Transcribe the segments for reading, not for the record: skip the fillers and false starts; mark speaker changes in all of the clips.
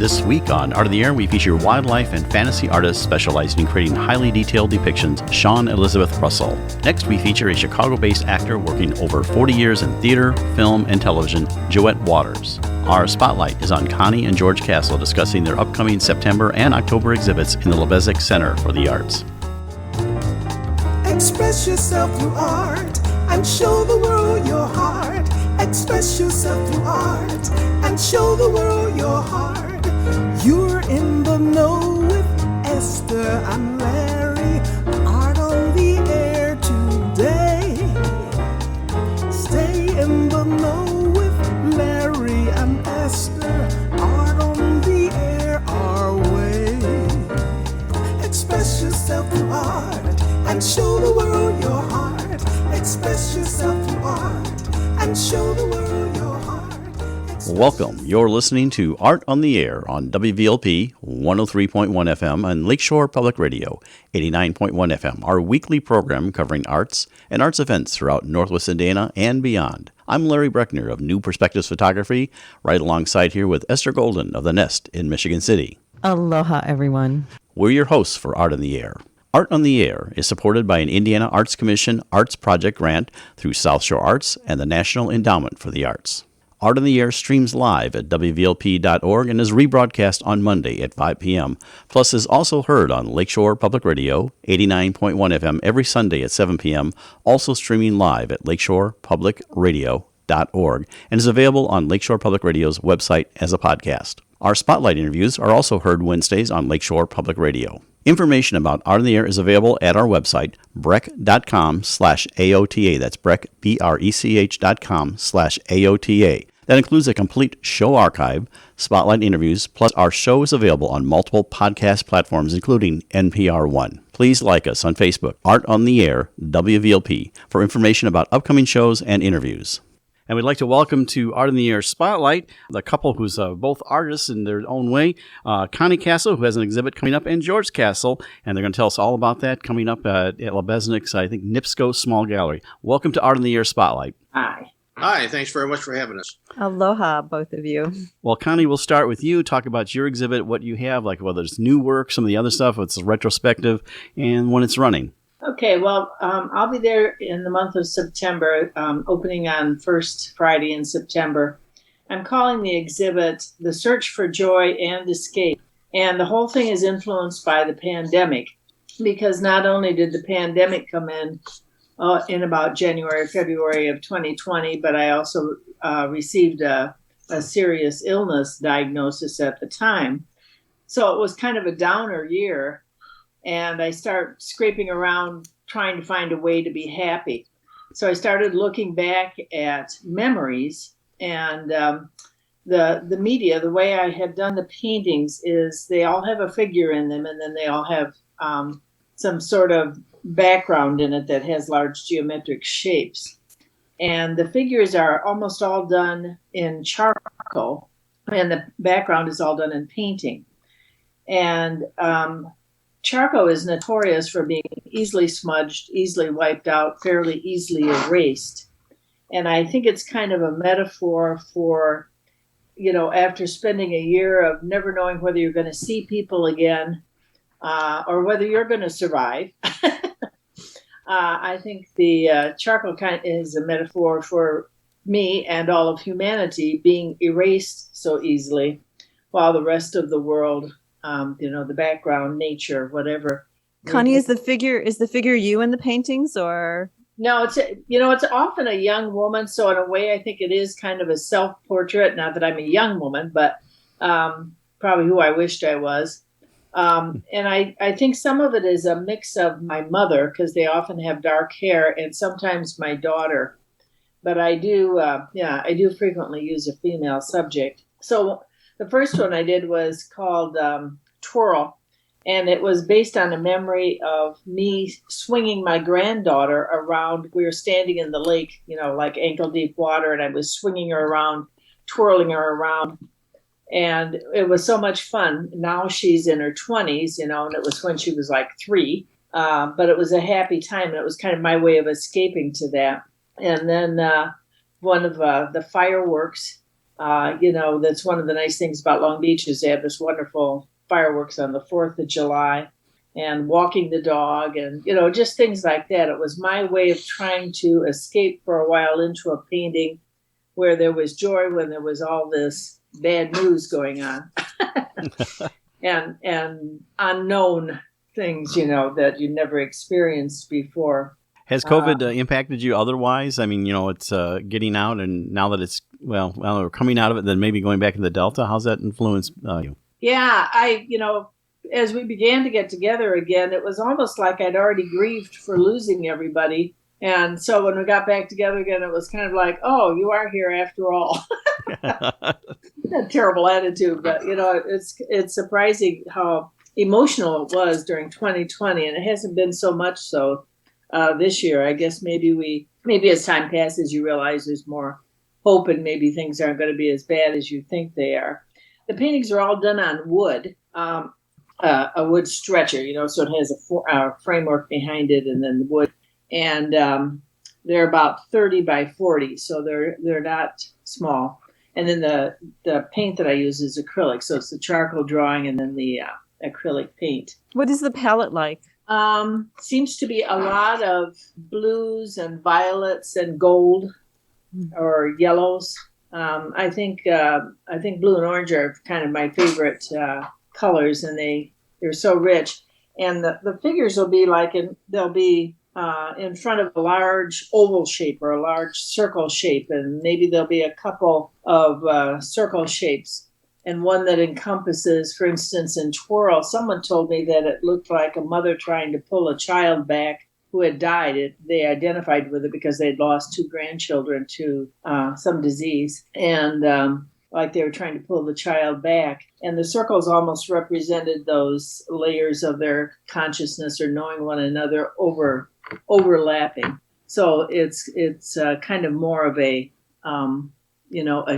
Speaker 1: This week on Art of the Air, we feature wildlife and fantasy artists specializing in creating highly detailed depictions, Shawn Elizabeth Russell. Next, we feature a Chicago-based actor working over 40 years in theater, film, and television, Joette Waters. Our spotlight is on Connie and George Kassal discussing their upcoming September and October exhibits in the Lubeznik Center for the Arts.
Speaker 2: Express yourself through art and show the world your heart. Express yourself through art and show the world your heart. You're in the know with Esther and Larry. Art on the air today. Stay in the know with Larry and Esther. Art on the air our way. Express yourself through art and show the world your heart. Express yourself through art and show the world your heart.
Speaker 1: Welcome. You're listening to Art on the Air on WVLP 103.1 FM and Lakeshore Public Radio 89.1 FM, our weekly program covering arts and arts events throughout Northwest Indiana and beyond. I'm Larry Breckner of New Perspectives Photography, right alongside here with Esther Golden of The Nest in Michigan City.
Speaker 3: Aloha, everyone.
Speaker 1: We're your hosts for Art on the Air. Art on the Air is supported by an Indiana Arts Commission Arts Project grant through South Shore Arts and the National Endowment for the Arts. Art on the Air streams live at WVLP.org and is rebroadcast on Monday at 5 p.m., plus is also heard on Lakeshore Public Radio 89.1 FM every Sunday at 7 p.m., also streaming live at lakeshorepublicradio.org, and is available on Lakeshore Public Radio's website as a podcast. Our spotlight interviews are also heard Wednesdays on Lakeshore Public Radio. Information about Art on the Air is available at our website, breck.com/AOTA. That's Breck, BRECH.com/AOTA. That includes a complete show archive, spotlight interviews, plus our show is available on multiple podcast platforms, including NPR One. Please like us on Facebook, Art on the Air, WVLP, for information about upcoming shows and interviews. And we'd like to welcome to Art in the Air Spotlight the couple who's both artists in their own way, Connie Kassal, who has an exhibit coming up, and George Kassal, and they're going to tell us all about that coming up at Lubeznik's, I think, NIPSCO Small Gallery. Welcome to Art in the Air Spotlight.
Speaker 4: Hi.
Speaker 5: Hi, thanks very much for having us.
Speaker 3: Aloha, both of you.
Speaker 1: Well, Connie, we'll start with you. Talk about your exhibit, what you have, like whether it's new work, some of the other stuff, what's retrospective, and when it's running.
Speaker 4: Okay, well, I'll be there in the month of September, opening on first Friday in September. I'm calling the exhibit The Search for Joy and Escape. And the whole thing is influenced by the pandemic, because not only did the pandemic come in about January, February of 2020, but I also received a serious illness diagnosis at the time. So it was kind of a downer year. And I start scraping around trying to find a way to be happy. So I started looking back at memories, and the media, the way I have done the paintings is they all have a figure in them, and then they all have some sort of background in it that has large geometric shapes. And the figures are almost all done in charcoal, and the background is all done in painting. And charcoal is notorious for being easily smudged, easily wiped out, fairly easily erased. And I think it's kind of a metaphor for, after spending a year of never knowing whether you're going to see people again or whether you're going to survive. I think the charcoal kind of is a metaphor for me and all of humanity being erased so easily, while the rest of the world, the background, nature, whatever.
Speaker 3: Connie, is the figure you in the paintings, or?
Speaker 4: No, it's often a young woman. So in a way, I think it is kind of a self-portrait. Not that I'm a young woman, but probably who I wished I was. And I think some of it is a mix of my mother, because they often have dark hair, and sometimes my daughter. But I do frequently use a female subject. So the first one I did was called Twirl, and it was based on a memory of me swinging my granddaughter around. We were standing in the lake, like ankle-deep water, and I was swinging her around, twirling her around. And it was so much fun. Now she's in her 20s, and it was when she was like 3. But it was a happy time, and it was kind of my way of escaping to that. And then one of the fireworks That's one of the nice things about Long Beach is they have this wonderful fireworks on the 4th of July and walking the dog and, just things like that. It was my way of trying to escape for a while into a painting where there was joy when there was all this bad news going on and unknown things, that you never experienced before.
Speaker 1: Has COVID impacted you otherwise? I mean, it's getting out, and now that it's, well, we're coming out of it, then maybe going back to the Delta. How's that influenced you?
Speaker 4: Yeah, as we began to get together again, it was almost like I'd already grieved for losing everybody. And so when we got back together again, it was kind of like, oh, you are here after all. A terrible attitude, but, it's surprising how emotional it was during 2020, and it hasn't been so much so this year. I guess maybe as time passes, you realize there's more hope and maybe things aren't going to be as bad as you think they are. The paintings are all done on wood, a wood stretcher, so it has a framework behind it and then the wood. And they're about 30 by 40, so they're not small. And then the paint that I use is acrylic, so it's the charcoal drawing and then the acrylic paint.
Speaker 3: What is the palette like?
Speaker 4: Seems to be a lot of blues and violets and gold or yellows. I think blue and orange are kind of my favorite colors, and they're so rich. And the figures will be they'll be in front of a large oval shape or a large circle shape, and maybe there'll be a couple of circle shapes. And one that encompasses, for instance, in Twirl, someone told me that it looked like a mother trying to pull a child back who had died. They identified with it because they'd lost 2 grandchildren to some disease. And like they were trying to pull the child back. And the circles almost represented those layers of their consciousness or knowing one another overlapping. So it's kind of more of a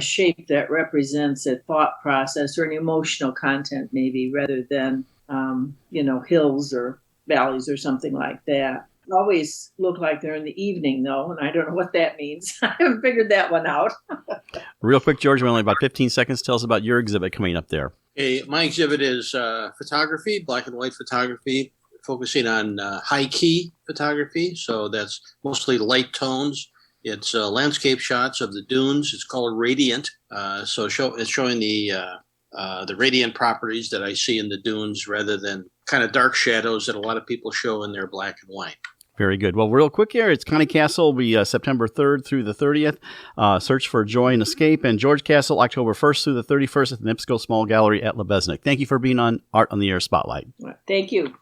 Speaker 4: shape that represents a thought process or an emotional content, maybe, rather than, hills or valleys or something like that. Always look like they're in the evening, though, and I don't know what that means. I haven't figured that one out.
Speaker 1: Real quick, George, we only have about 15 seconds. Tell us about your exhibit coming up there.
Speaker 5: My exhibit is photography, black and white photography, focusing on high-key photography. So that's mostly light tones. It's landscape shots of the dunes. It's called Radiant. It's showing the radiant properties that I see in the dunes rather than kind of dark shadows that a lot of people show in their black and white.
Speaker 1: Very good. Well, real quick here, it's Connie Kassal will be September 3rd through the 30th. Search for Joy and Escape. And George Kassal, October 1st through the 31st at the NIPSCO Small Gallery at Lubeznik. Thank you for being on Art on the Air Spotlight.
Speaker 4: Thank you.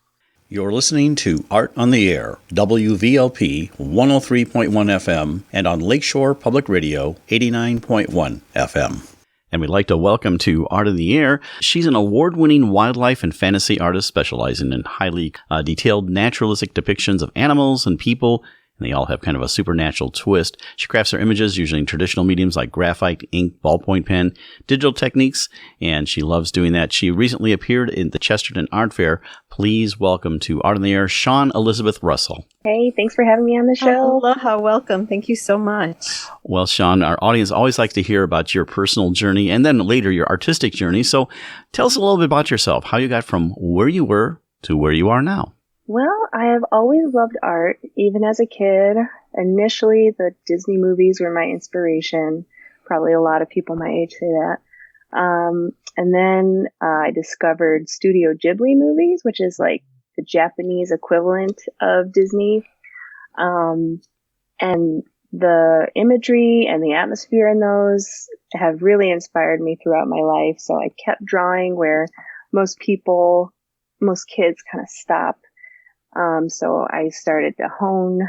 Speaker 1: You're listening to Art on the Air, WVLP 103.1 FM, and on Lakeshore Public Radio 89.1 FM. And we'd like to welcome to Art in the Air. She's an award-winning wildlife and fantasy artist specializing in highly detailed naturalistic depictions of animals and people, and they all have kind of a supernatural twist. She crafts her images using traditional mediums like graphite, ink, ballpoint pen, digital techniques, and she loves doing that. She recently appeared in the Chesterton Art Fair. Please welcome to Art on the Air, Shawn Elizabeth Russell.
Speaker 6: Hey, thanks for having me on the show.
Speaker 3: Aloha, welcome. Thank you so much.
Speaker 1: Well, Shawn, our audience always likes to hear about your personal journey and then later your artistic journey. So tell us a little bit about yourself, how you got from where you were to where you are now.
Speaker 6: Well, I have always loved art, even as a kid. Initially, the Disney movies were my inspiration. Probably a lot of people my age say that. And then I discovered Studio Ghibli movies, which is like the Japanese equivalent of Disney. And the imagery and the atmosphere in those have really inspired me throughout my life. So I kept drawing where most kids kind of stop. So I started to hone,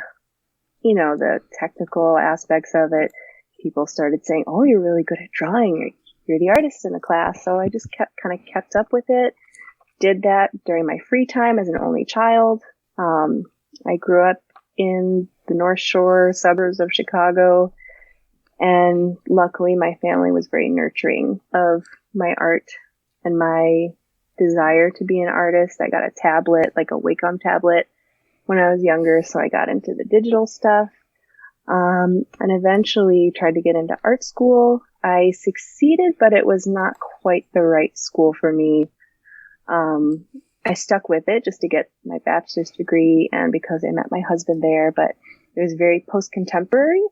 Speaker 6: the technical aspects of it. People started saying, "Oh, you're really good at drawing. You're the artist in the class." So I just kept up with it. Did that during my free time as an only child. I grew up in the North Shore suburbs of Chicago, and luckily my family was very nurturing of my art and my desire to be an artist. I got a tablet, like a Wacom tablet, when I was younger, so I got into the digital stuff. And eventually tried to get into art school. I succeeded, but it was not quite the right school for me. I stuck with it just to get my bachelor's degree and because I met my husband there, but it was very post-contemporary.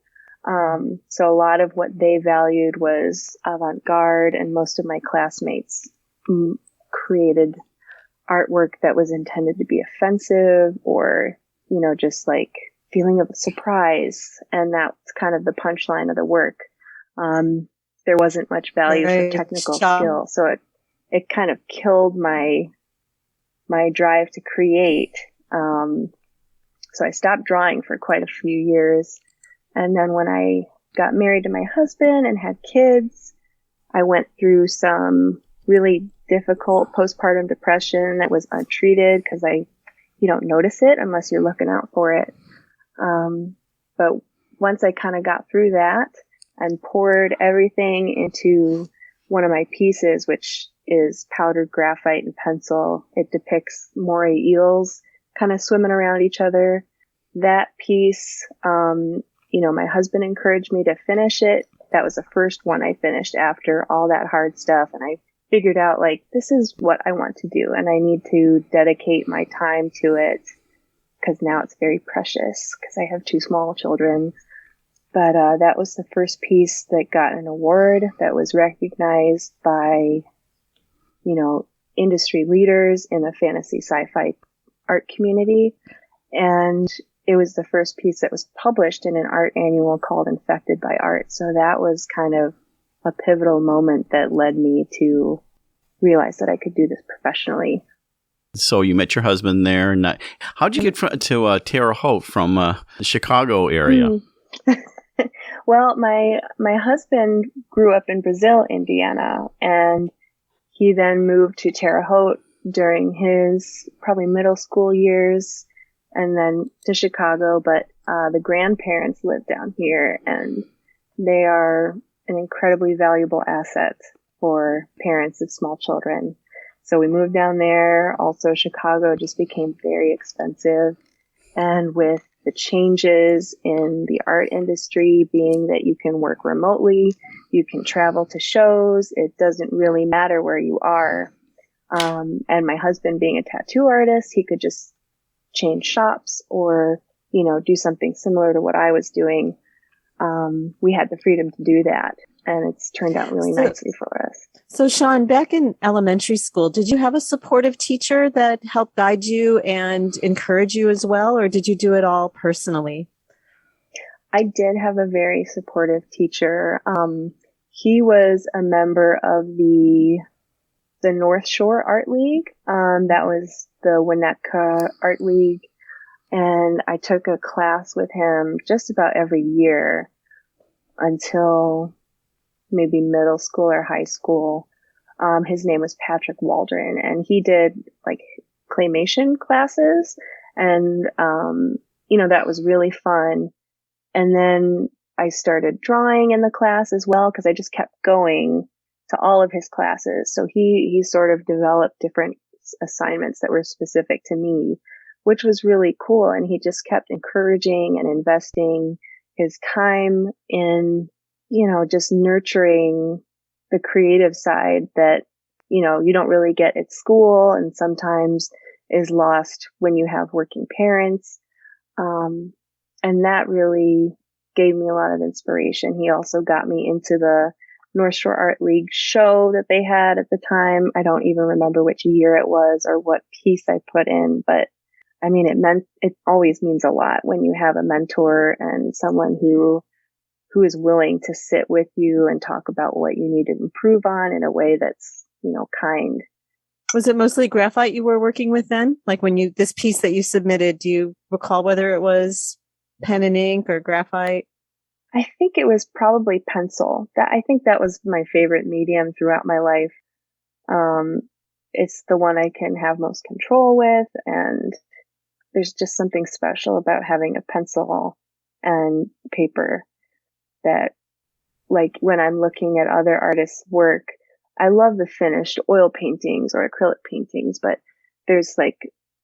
Speaker 6: So a lot of what they valued was avant-garde, and most of my classmates created artwork that was intended to be offensive or, just like feeling of surprise. And that's kind of the punchline of the work. There wasn't much value for technical skill. So it kind of killed my drive to create. So I stopped drawing for quite a few years. And then when I got married to my husband and had kids, I went through some really difficult postpartum depression that was untreated because you don't notice it unless you're looking out for it. But once I kind of got through that and poured everything into one of my pieces, which is powdered graphite and pencil, it depicts moray eels kind of swimming around each other. That piece, my husband encouraged me to finish it. That was the first one I finished after all that hard stuff. And I figured out this is what I want to do. And I need to dedicate my time to it because now it's very precious because I have 2 small children. But that was the first piece that got an award that was recognized by, industry leaders in the fantasy sci-fi art community. And it was the first piece that was published in an art annual called Infected by Art. So that was kind of a pivotal moment that led me to realize that I could do this professionally.
Speaker 1: So you met your husband there. And how'd you get to Terre Haute from the Chicago area?
Speaker 6: Well, my husband grew up in Brazil, Indiana, and he then moved to Terre Haute during his probably middle school years and then to Chicago. But the grandparents live down here, and they are an incredibly valuable asset for parents of small children. So we moved down there. Also, Chicago just became very expensive. And with the changes in the art industry being that you can work remotely, you can travel to shows, it doesn't really matter where you are. And my husband being a tattoo artist, he could just change shops or, do something similar to what I was doing. We had the freedom to do that. And it's turned out really nicely for us.
Speaker 3: So, Shawn, back in elementary school, did you have a supportive teacher that helped guide you and encourage you as well, or did you do it all personally?
Speaker 6: I did have a very supportive teacher. He was a member of the North Shore Art League. That was the Winnetka Art League. And I took a class with him just about every year until maybe middle school or high school. His name was Patrick Waldron, and he did claymation classes, and that was really fun. And then I started drawing in the class as well because I just kept going to all of his classes. So he sort of developed different assignments that were specific to me, which was really cool. And he just kept encouraging and investing his time in just nurturing the creative side that, you don't really get at school and sometimes is lost when you have working parents. And that really gave me a lot of inspiration. He also got me into the North Shore Art League show that they had at the time. I don't even remember which year it was or what piece I put in, but I mean, it always means a lot when you have a mentor and someone who is willing to sit with you and talk about what you need to improve on in a way that's, kind.
Speaker 3: Was it mostly graphite you were working with then? Like this piece that you submitted, do you recall whether it was pen and ink or graphite?
Speaker 6: I think it was probably pencil. I think that was my favorite medium throughout my life. It's the one I can have most control with, and there's just something special about having a pencil and paper that, when I'm looking at other artists' work, I love the finished oil paintings or acrylic paintings, but there's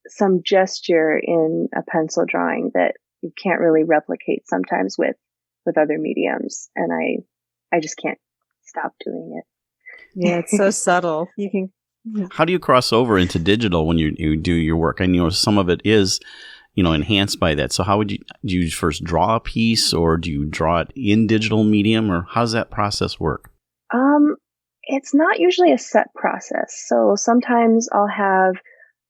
Speaker 6: some gesture in a pencil drawing that you can't really replicate sometimes with other mediums. And I just can't stop doing it.
Speaker 3: Yeah, it's so subtle. You can.
Speaker 1: How do you cross over into digital when you do your work? I know some of it is, enhanced by that. So how do you first draw a piece, or do you draw it in digital medium, or how does that process work?
Speaker 6: It's not usually a set process. So sometimes I'll have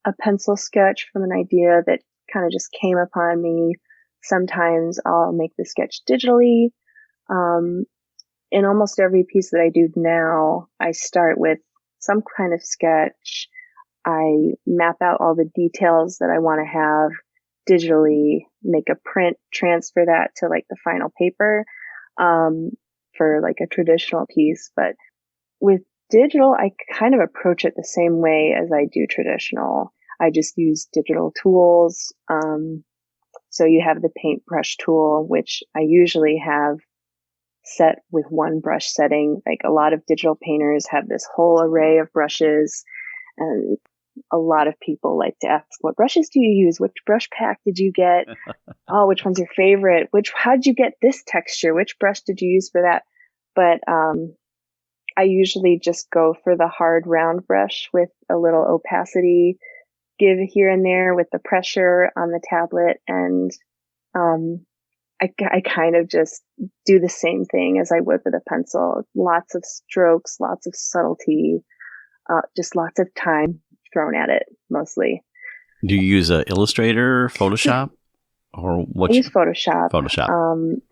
Speaker 6: a pencil sketch from an idea that kind of just came upon me. Sometimes I'll make the sketch digitally. In almost every piece that I do now, I start with some kind of sketch. I map out all the details that I want to have digitally, make a print, transfer that to like the final paper, for like a traditional piece. But with digital, I kind of approach it the same way as I do traditional. I just use digital tools. So you have the paintbrush tool, which I usually have set with one brush setting. Like a lot of digital painters have this whole array of brushes, and a lot of people like to ask, what brushes do you use? Which brush pack did you get? Oh, which one's your favorite? How'd you get this texture? Which brush did you use for that? But, I usually just go for the hard round brush with a little opacity, give here and there with the pressure on the tablet. And, I kind of just do the same thing as I would with a pencil. Lots of strokes, lots of subtlety, just lots of time thrown at it, mostly.
Speaker 1: Do you use Illustrator, Photoshop, or what?
Speaker 6: I use Photoshop.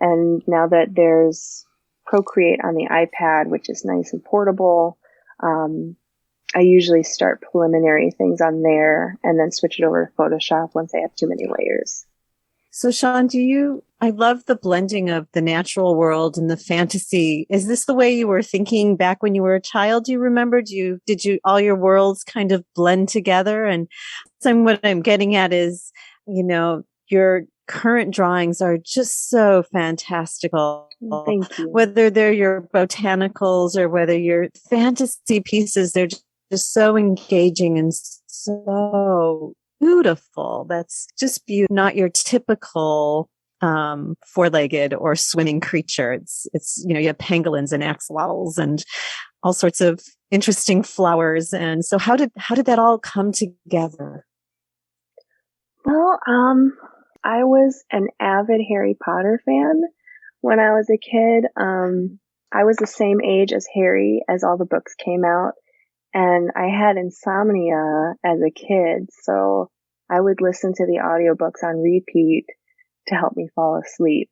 Speaker 6: And now that there's Procreate on the iPad, which is nice and portable, I usually start preliminary things on there and then switch it over to Photoshop once I have too many layers.
Speaker 3: So Shawn, I love the blending of the natural world and the fantasy. Is this the way you were thinking back when you were a child? Do you remember? Did you all your worlds kind of blend together? And so what I'm getting at is, your current drawings are just so fantastical.
Speaker 6: Thank you.
Speaker 3: Whether they're your botanicals or whether your fantasy pieces, they're just so engaging and so beautiful. That's just beautiful. Not your typical four-legged or swimming creature. It's you have pangolins and axolotls and all sorts of interesting flowers. And so how did that all come together?
Speaker 6: Well, I was an avid Harry Potter fan when I was a kid. I was the same age as Harry as all the books came out, and I had insomnia as a kid, so I would listen to the audiobooks on repeat to help me fall asleep.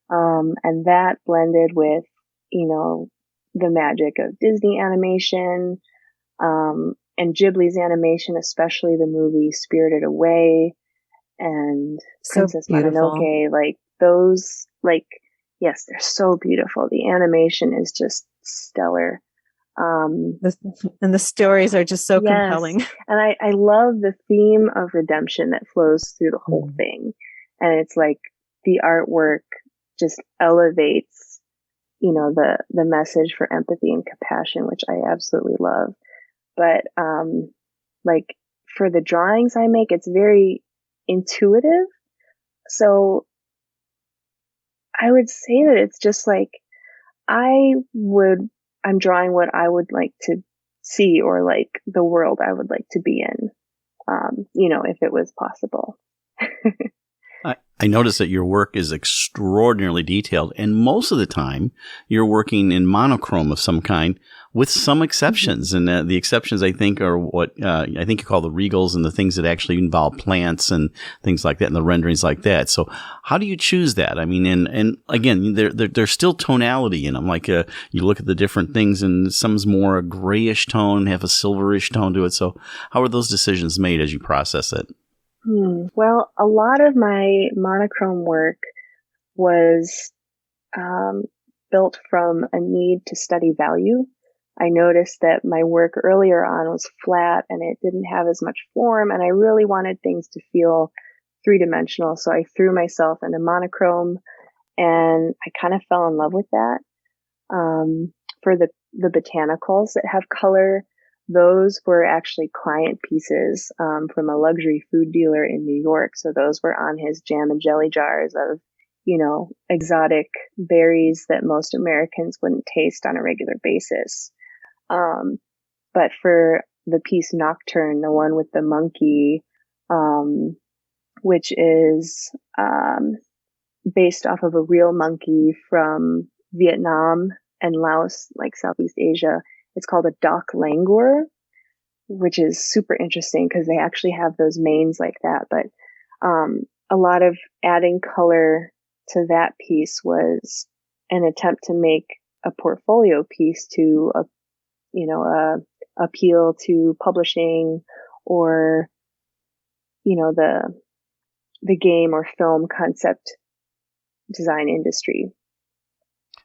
Speaker 6: And that blended with, the magic of Disney animation, and Ghibli's animation, especially the movie Spirited Away and
Speaker 3: So
Speaker 6: Princess
Speaker 3: beautiful.
Speaker 6: Mononoke, like those, yes, they're so beautiful. The animation is just stellar.
Speaker 3: And the stories are just so
Speaker 6: Yes.
Speaker 3: compelling.
Speaker 6: And I love the theme of redemption that flows through the whole thing. And it's like the artwork just elevates, the message for empathy and compassion, which I absolutely love. But, for the drawings I make, it's very intuitive. So I would say that it's just like, I'm drawing what I would like to see, or like the world I would like to be in, if it was possible.
Speaker 1: I notice that your work is extraordinarily detailed, and most of the time you're working in monochrome of some kind, with some exceptions. And the exceptions, I think, are what I think you call the regals, and the things that actually involve plants and things like that, and the renderings like that. So how do you choose that? I mean, and again, there's still tonality in them. Like you look at the different things, and some's more a grayish tone, have a silverish tone to it. So how are those decisions made as you process it?
Speaker 6: Well, a lot of my monochrome work was built from a need to study value. I noticed that my work earlier on was flat and it didn't have as much form, and I really wanted things to feel three-dimensional. So I threw myself into monochrome, and I kind of fell in love with that. For the botanicals that have color, those were actually client pieces from a luxury food dealer in New York. So those were on his jam and jelly jars of, exotic berries that most Americans wouldn't taste on a regular basis. But for the piece Nocturne, the one with the monkey, which is based off of a real monkey from Vietnam and Laos, like Southeast Asia. It's called a Doc Langur, which is super interesting because they actually have those manes like that. But a lot of adding color to that piece was an attempt to make a portfolio piece to, appeal to publishing or, the game or film concept design industry.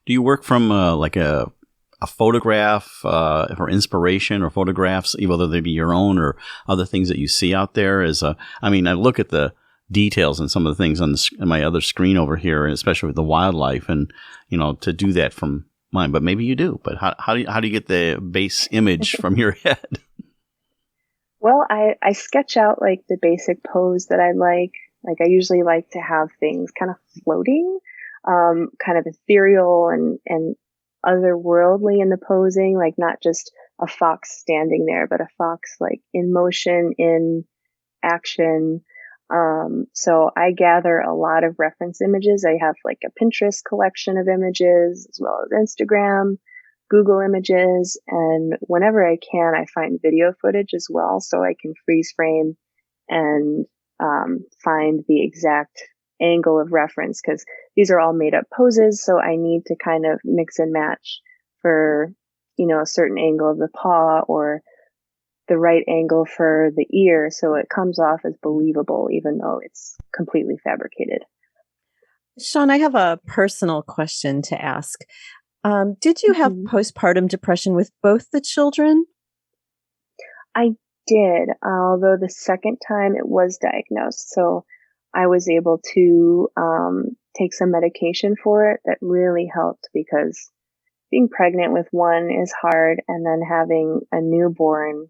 Speaker 1: Do you work from like a photograph for inspiration, or photographs, whether they be your own or other things that you see out there? I look at the details and some of the things on my other screen over here, and especially with the wildlife, and to do that from mine. But maybe you do. But how do you get the base image from your head?
Speaker 6: Well, I sketch out like the basic pose that I like. Like I usually like to have things kind of floating, kind of ethereal and otherworldly in the posing, like not just a fox standing there, but a fox like in motion, in action. So I gather a lot of reference images. I have like a Pinterest collection of images, as well as Instagram, Google images, and whenever I can, I find video footage as well, so I can freeze frame and find the exact angle of reference, because these are all made up poses. So I need to kind of mix and match for, a certain angle of the paw or the right angle for the ear. So it comes off as believable, even though it's completely fabricated.
Speaker 3: Shawn, I have a personal question to ask. Did you have postpartum depression with both the children?
Speaker 6: I did, although the second time it was diagnosed. So I was able to take some medication for it that really helped, because being pregnant with one is hard, and then having a newborn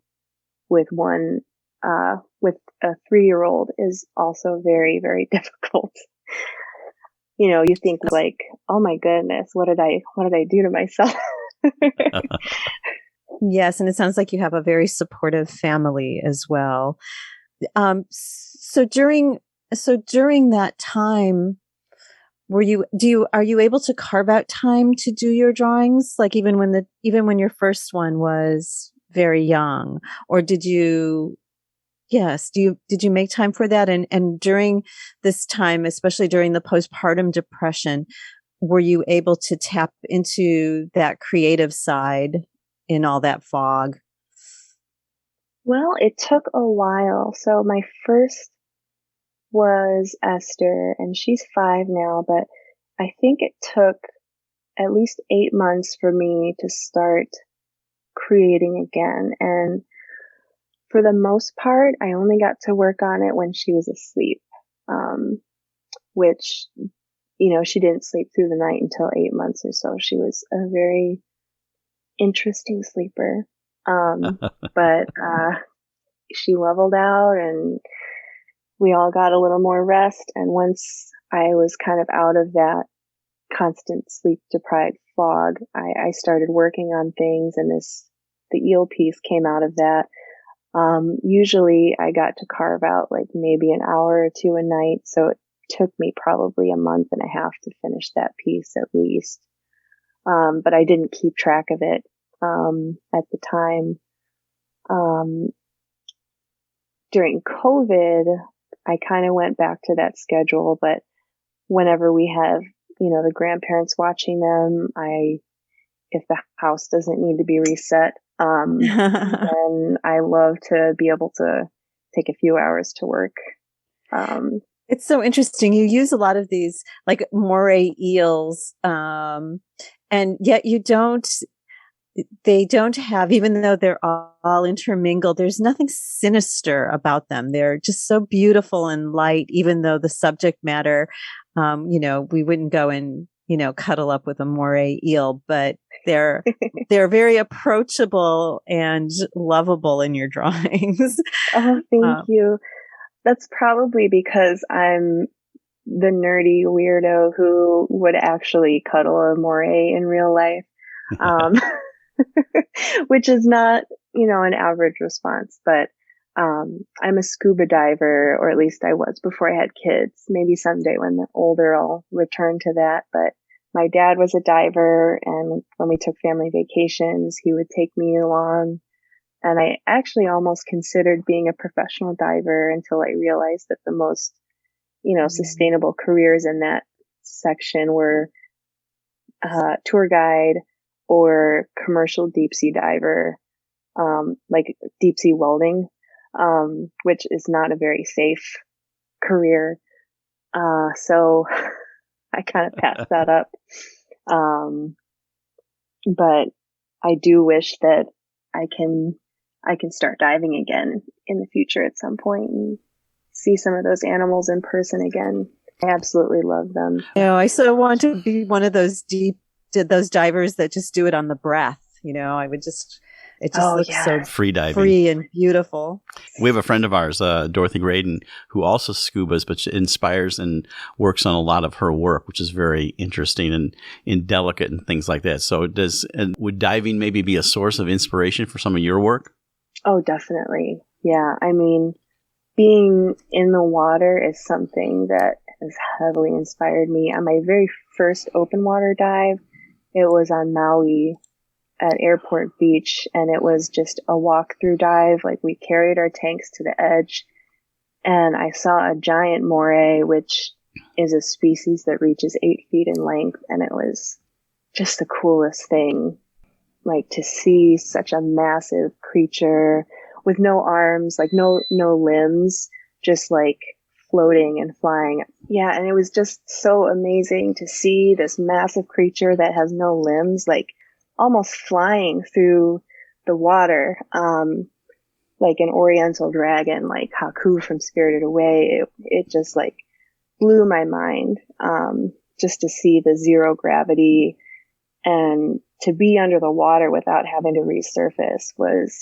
Speaker 6: with with a 3-year-old is also very, very difficult. You think like, oh my goodness, what did I do to myself?
Speaker 3: Yes, and it sounds like you have a very supportive family as well. So during that time, are you able to carve out time to do your drawings? Like even when your first one was very young, or did you make time for that? And during this time, especially during the postpartum depression, were you able to tap into that creative side in all that fog?
Speaker 6: Well, it took a while. So my first was Esther, and she's 5 now, but I think it took at least 8 months for me to start creating again. And for the most part, I only got to work on it when she was asleep, which, she didn't sleep through the night until 8 months or so. She was a very interesting sleeper. But she leveled out, and we all got a little more rest. And once I was kind of out of that constant sleep deprived fog, I started working on things, and the eel piece came out of that. Usually I got to carve out like maybe an hour or two a night. So it took me probably a month and a half to finish that piece at least. But I didn't keep track of it, at the time. During COVID, I kind of went back to that schedule, but whenever we have, the grandparents watching them, if the house doesn't need to be reset, then I love to be able to take a few hours to work.
Speaker 3: It's so interesting. You use a lot of these like moray eels, and yet they don't have, even though they're all intermingled, there's nothing sinister about them. They're just so beautiful and light, even though the subject matter, we wouldn't go and, cuddle up with a moray eel, but They're very approachable and lovable in your drawings.
Speaker 6: Oh, thank you. That's probably because I'm the nerdy weirdo who would actually cuddle a moray in real life, which is not, an average response. But I'm a scuba diver, or at least I was before I had kids. Maybe someday when they're older, I'll return to that. But my dad was a diver, and when we took family vacations, he would take me along. And I actually almost considered being a professional diver until I realized that the most, sustainable careers in that section were tour guide or commercial deep sea diver, like deep sea welding, which is not a very safe career. So I kind of passed that up. But I do wish that I can start diving again in the future at some point and see some of those animals in person again. I absolutely love them.
Speaker 3: I so want to be one of those divers that just do it on the breath. It just looks so
Speaker 1: free diving,
Speaker 3: free and beautiful.
Speaker 1: We have a friend of ours, Dorothy Graydon, who also scubas, but she inspires and works on a lot of her work, which is very interesting and delicate and things like that. So would diving maybe be a source of inspiration for some of your work?
Speaker 6: Oh, definitely. Yeah. I mean, being in the water is something that has heavily inspired me. On my very first open water dive, it was on Maui at Airport Beach, and it was just a walk-through dive. Like, we carried our tanks to the edge, and I saw a giant moray, which is a species that reaches 8 feet in length, and it was just the coolest thing. Like, to see such a massive creature with no arms, like no limbs, just like floating and flying. Yeah, and it was just so amazing to see this massive creature that has no limbs, like almost flying through the water, like an oriental dragon, like Haku from Spirited Away. It just like blew my mind, just to see the zero gravity and to be under the water without having to resurface was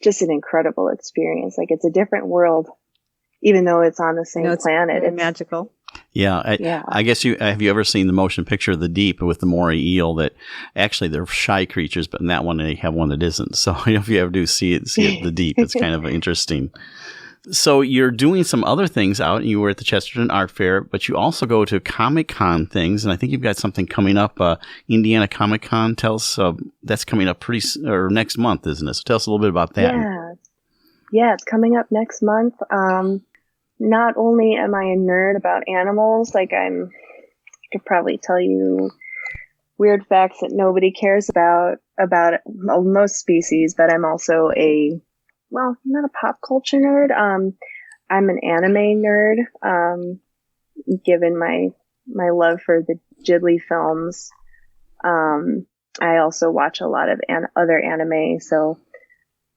Speaker 6: just an incredible experience. Like, it's a different world, even though it's on the same planet.
Speaker 3: It's magical.
Speaker 1: Yeah. I guess have you ever seen the motion picture of The Deep with the moray eel? That actually they're shy creatures, but in that one they have one that isn't. So if you ever do see it The Deep, it's kind of interesting. So you're doing some other things out, and you were at the Chesterton Art Fair, but you also go to Comic-Con things, and I think you've got something coming up, Indiana Comic-Con. Tell us, that's coming up next month, isn't it? So tell us a little bit about that.
Speaker 6: Yeah, it's coming up next month. Not only am I a nerd about animals, like I could probably tell you weird facts that nobody cares about most species, but I'm also not a pop culture nerd. I'm an anime nerd, given my love for the Ghibli films. I also watch a lot of other anime. So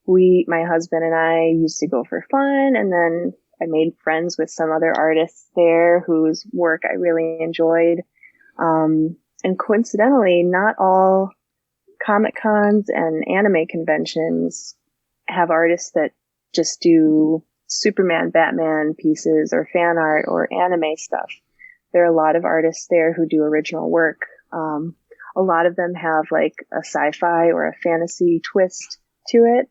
Speaker 6: my husband and I used to go for fun, and then I made friends with some other artists there whose work I really enjoyed. And coincidentally, not all Comic-Cons and anime conventions have artists that just do Superman, Batman pieces or fan art or anime stuff. There are a lot of artists there who do original work. A lot of them have like a sci-fi or a fantasy twist to it.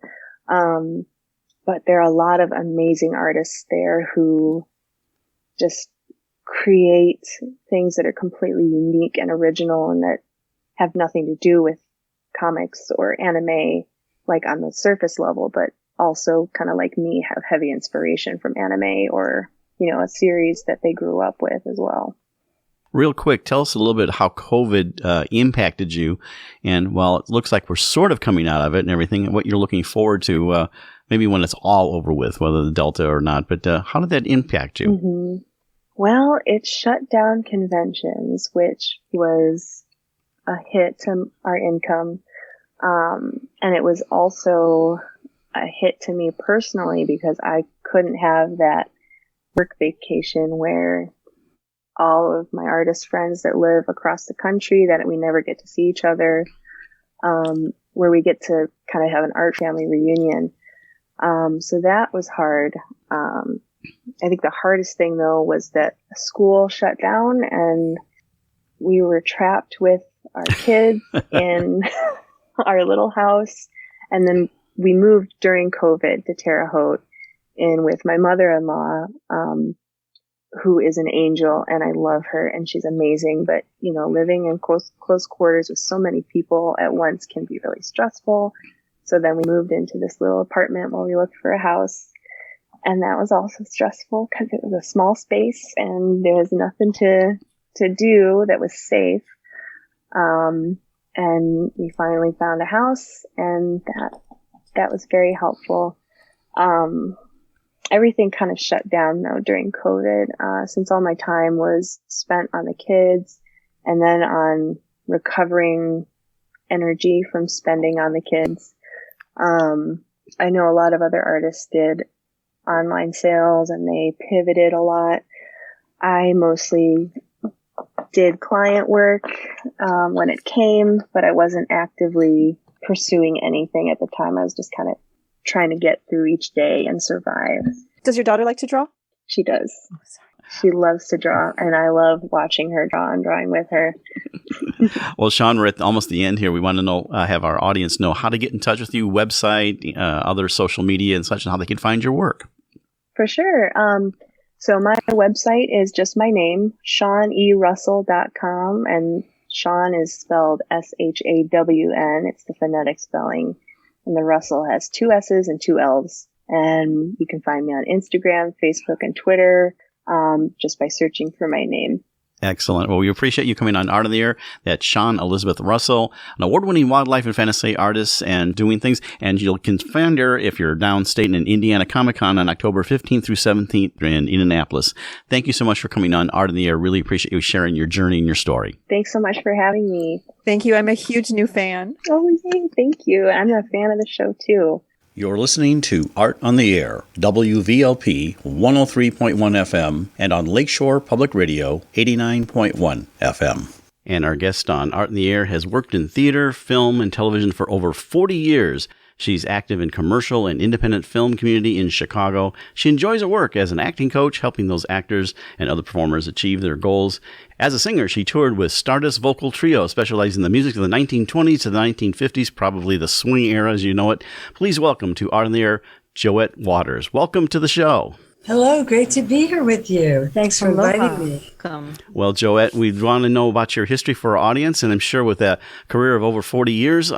Speaker 6: But there are a lot of amazing artists there who just create things that are completely unique and original and that have nothing to do with comics or anime, like on the surface level, but also kind of like me have heavy inspiration from anime or, a series that they grew up with as well.
Speaker 1: Real quick, tell us a little bit how COVID impacted you. And while it looks like we're sort of coming out of it and everything, what you're looking forward to, maybe when it's all over with, whether the Delta or not. But how did that impact you?
Speaker 6: Mm-hmm. Well, it shut down conventions, which was a hit to our income. And it was also a hit to me personally because I couldn't have that work vacation where all of my artist friends that live across the country that we never get to see each other. where we get to kind of have an art family reunion. So that was hard. I think the hardest thing though was that school shut down and we were trapped with our kids in our little house. And then we moved during COVID to Terre Haute in with my mother-in-law, who is an angel, and I love her and she's amazing. But, living in close quarters with so many people at once can be really stressful. So then we moved into this little apartment while we looked for a house. And that was also stressful because it was a small space and there was nothing to do that was safe. And we finally found a house and that was very helpful. Everything kind of shut down though during COVID, since all my time was spent on the kids and then on recovering energy from spending on the kids. I know a lot of other artists did online sales and they pivoted a lot. I mostly did client work when it came, but I wasn't actively pursuing anything at the time. I was just kind of trying to get through each day and survive.
Speaker 7: Does your daughter like to draw?
Speaker 6: She does. Oh, she loves to draw, and I love watching her draw and drawing with her.
Speaker 1: Well, Shawn, we're at almost the end here. We want to know, have our audience know how to get in touch with you, website, other social media and such, and how they can find your work.
Speaker 6: For sure. So my website is just my name, ShawnERussell.com, and Shawn is spelled SHAWN. It's the phonetic spelling. And the Russell has 2 S's and 2 L's. And you can find me on Instagram, Facebook, and Twitter, just by searching for my name.
Speaker 1: Excellent. Well, we appreciate you coming on Art on the Air. That's Shawn Elizabeth Russell, an award-winning wildlife and fantasy artist and doing things. And you can find her if you're downstate in Indiana Comic-Con on October 15th through 17th in Indianapolis. Thank you so much for coming on Art on the Air. Really appreciate you sharing your journey and your story.
Speaker 6: Thanks so much for having me.
Speaker 7: Thank you. I'm a huge new fan.
Speaker 6: Oh, yay. Thank you. I'm a fan of the show, too.
Speaker 1: You're listening to Art on the Air, WVLP 103.1 FM, and on Lakeshore Public Radio 89.1 FM. And our guest on Art on the Air has worked in theater, film, and television for over 40 years. She's active in commercial and independent film community in Chicago. She enjoys her work as an acting coach, helping those actors and other performers achieve their goals. As a singer, she toured with Stardust Vocal Trio, specializing in the music of the 1920s to the 1950s, probably the swing era as you know it. Please welcome to Art on the Air, Joette Waters. Welcome to the show.
Speaker 8: Hello, great to be here with you. Thanks for inviting me.
Speaker 7: Welcome.
Speaker 1: Well, Joette, we want to know about your history for our audience, and I'm sure with a career of over 40 years,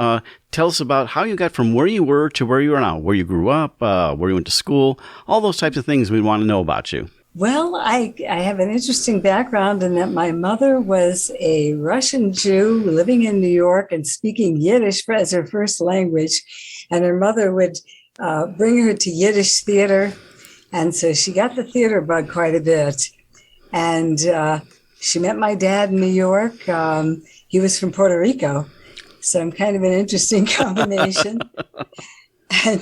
Speaker 1: tell us about how you got from where you were to where you are now, where you grew up, where you went to school, all those types of things we want to know about you.
Speaker 8: Well, I have an interesting background in that my mother was a Russian Jew living in New York and speaking Yiddish as her first language, and her mother would bring her to Yiddish theater. And so she got the theater bug quite a bit. And she met my dad in New York. He was from Puerto Rico. So I'm kind of an interesting combination. And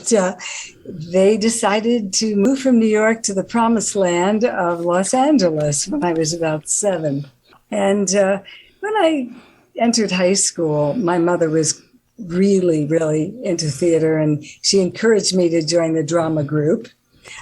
Speaker 8: they decided to move from New York to the promised land of Los Angeles when I was about 7. And when I entered high school, my mother was really, really into theater. And she encouraged me to join the drama group.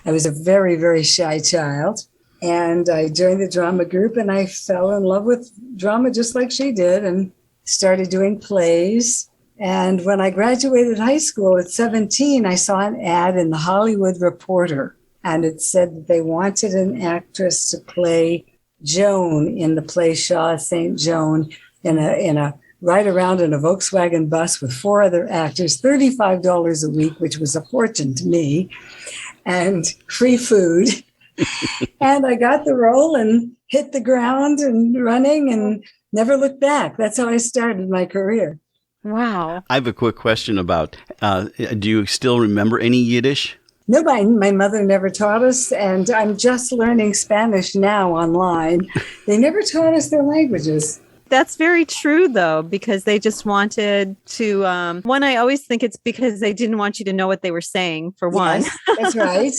Speaker 8: I was a very, very shy child, and I joined the drama group, and I fell in love with drama just like she did and started doing plays. And when I graduated high school at 17, I saw an ad in the Hollywood Reporter, and it said that they wanted an actress to play Joan in the play Shaw St. Joan in a ride around in a Volkswagen bus with 4 other actors, $35 a week, which was a fortune to me, and free food. And I got the role and hit the ground and running and never looked back. That's how I started my career.
Speaker 7: Wow.
Speaker 1: I have a quick question about, do you still remember any Yiddish?
Speaker 8: No, my mother never taught us, and I'm just learning Spanish now online. They never taught us their languages.
Speaker 7: That's very true, though, because they just wanted to, one, I always think it's because they didn't want you to know what they were saying, for one.
Speaker 8: Yes, that's right.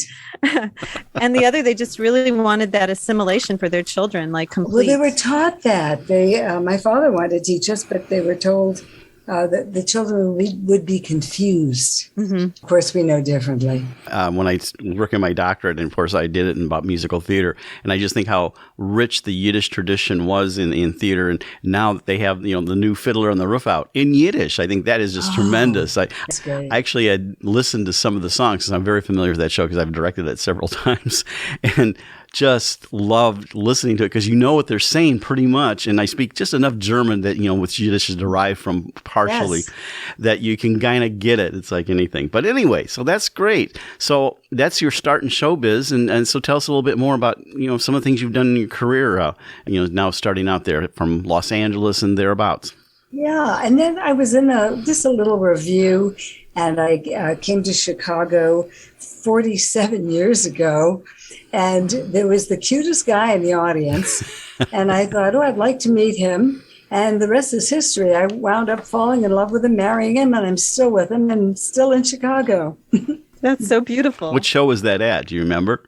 Speaker 7: And the other, they just really wanted that assimilation for their children, like complete.
Speaker 8: Well, they were taught that. My father wanted to teach us, but they were told the children would be confused.
Speaker 7: Mm-hmm.
Speaker 8: Of course, we know differently.
Speaker 1: When I work in my doctorate, and of course I did it in about musical theater, and I just think how rich the Yiddish tradition was in theater, and now that they have the new Fiddler on the Roof out in Yiddish, I think that is just tremendous.
Speaker 8: That's great.
Speaker 1: I actually had listened to some of the songs because I'm very familiar with that show because I've directed it several times, and just loved listening to it because you know what they're saying pretty much. And I speak just enough German that, which Yiddish is derived from partially,
Speaker 8: Yes.
Speaker 1: that you can kind of get it. It's like anything. But anyway, so that's great. So that's your start in showbiz. And so tell us a little bit more about, some of the things you've done in your career, now starting out there from Los Angeles and thereabouts.
Speaker 8: Yeah, and then I was in just a little review, and I came to Chicago 47 years ago, and there was the cutest guy in the audience, and I thought, I'd like to meet him, and the rest is history. I wound up falling in love with him, marrying him, and I'm still with him, and still in Chicago.
Speaker 7: That's so beautiful.
Speaker 1: What show was that at? Do you remember?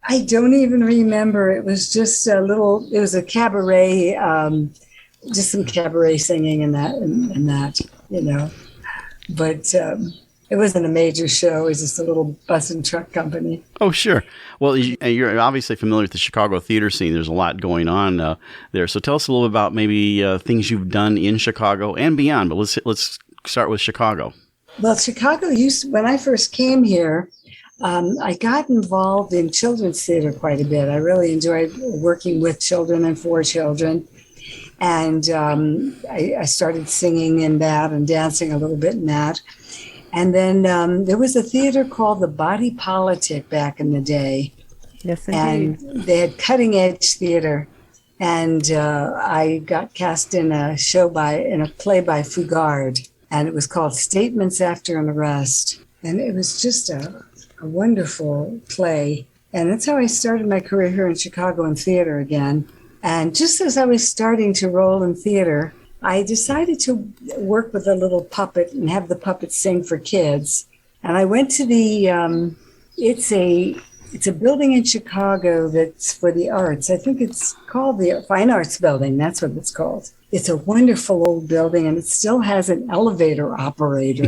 Speaker 8: I don't even remember. It was just it was a cabaret, just some cabaret singing and that, But it wasn't a major show. It was just a little bus and truck company.
Speaker 1: Oh, sure. Well, you're obviously familiar with the Chicago theater scene. There's a lot going on there. So tell us a little about maybe things you've done in Chicago and beyond. But let's start with Chicago.
Speaker 8: Well, Chicago when I first came here, I got involved in children's theater quite a bit. I really enjoyed working with children and for children. And I started singing in that and dancing a little bit in that. And then there was a theater called the Body Politic back in the day.
Speaker 7: Yes, indeed.
Speaker 8: And they had cutting edge theater. And I got cast in a play by Fugard. And it was called Statements After an Arrest. And it was just a wonderful play. And that's how I started my career here in Chicago in theater again. And just as I was starting to roll in theater, I decided to work with a little puppet and have the puppet sing for kids. And I went to it's a building in Chicago that's for the arts. I think it's called the Fine Arts Building. That's what it's called. It's a wonderful old building, and it still has an elevator operator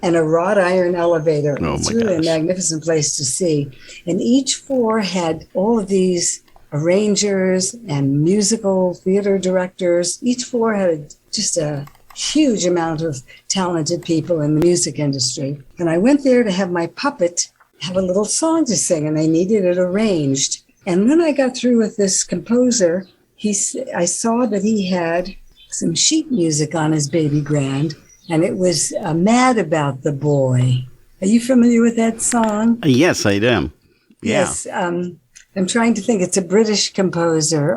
Speaker 8: and a wrought iron elevator.
Speaker 1: Oh,
Speaker 8: it's
Speaker 1: my
Speaker 8: really
Speaker 1: gosh.
Speaker 8: a magnificent place to see. And each floor had all of these arrangers and musical theater directors. Each floor had just a huge amount of talented people in the music industry. And I went there to have my puppet have a little song to sing, and they needed it arranged. And when I got through with this composer, I saw that he had some sheet music on his baby grand, and it was Mad About the Boy. Are you familiar with that song?
Speaker 1: Yes, I am. Yeah.
Speaker 8: Yes. I'm trying to think. It's a British composer.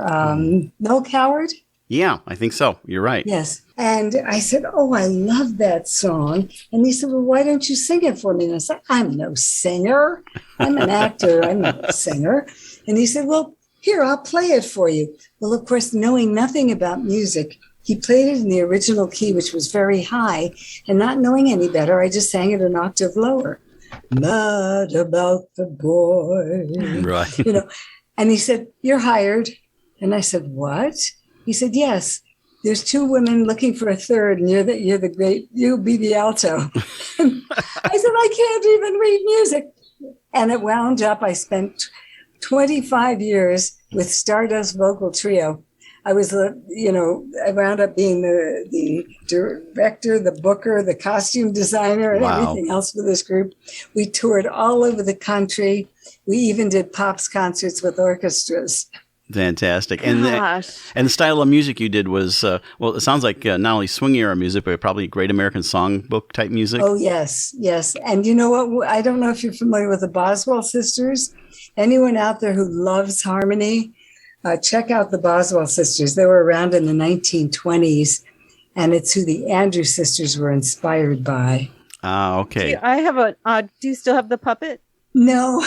Speaker 8: Noel Coward?
Speaker 1: Yeah, I think so. You're right.
Speaker 8: Yes. And I said, oh, I love that song. And he said, well, why don't you sing it for me? And I said, I'm no singer. I'm an actor. I'm not a singer. And he said, well, here, I'll play it for you. Well, of course, knowing nothing about music, he played it in the original key, which was very high. And not knowing any better, I just sang it an octave lower. Mad about the boy.
Speaker 1: Right.
Speaker 8: And he said, you're hired. And I said, what? He said, yes, there's two women looking for a third, and you'll be the alto. And I said, I can't even read music. And it wound up, I spent 25 years with Stardust Vocal Trio. I was, I wound up being the director, the booker, the costume designer, and everything else for this group. We toured all over the country. We even did pops concerts with orchestras.
Speaker 1: Fantastic. And the style of music you did was, it sounds like not only swing era music, but probably Great American Songbook type music.
Speaker 8: Oh, yes, yes. And you know what? I don't know if you're familiar with the Boswell sisters. Anyone out there who loves harmony, check out the Boswell sisters. They were around in the 1920s, and it's who the Andrews sisters were inspired by.
Speaker 1: Ah, okay.
Speaker 7: Do you still have the puppet?
Speaker 8: No.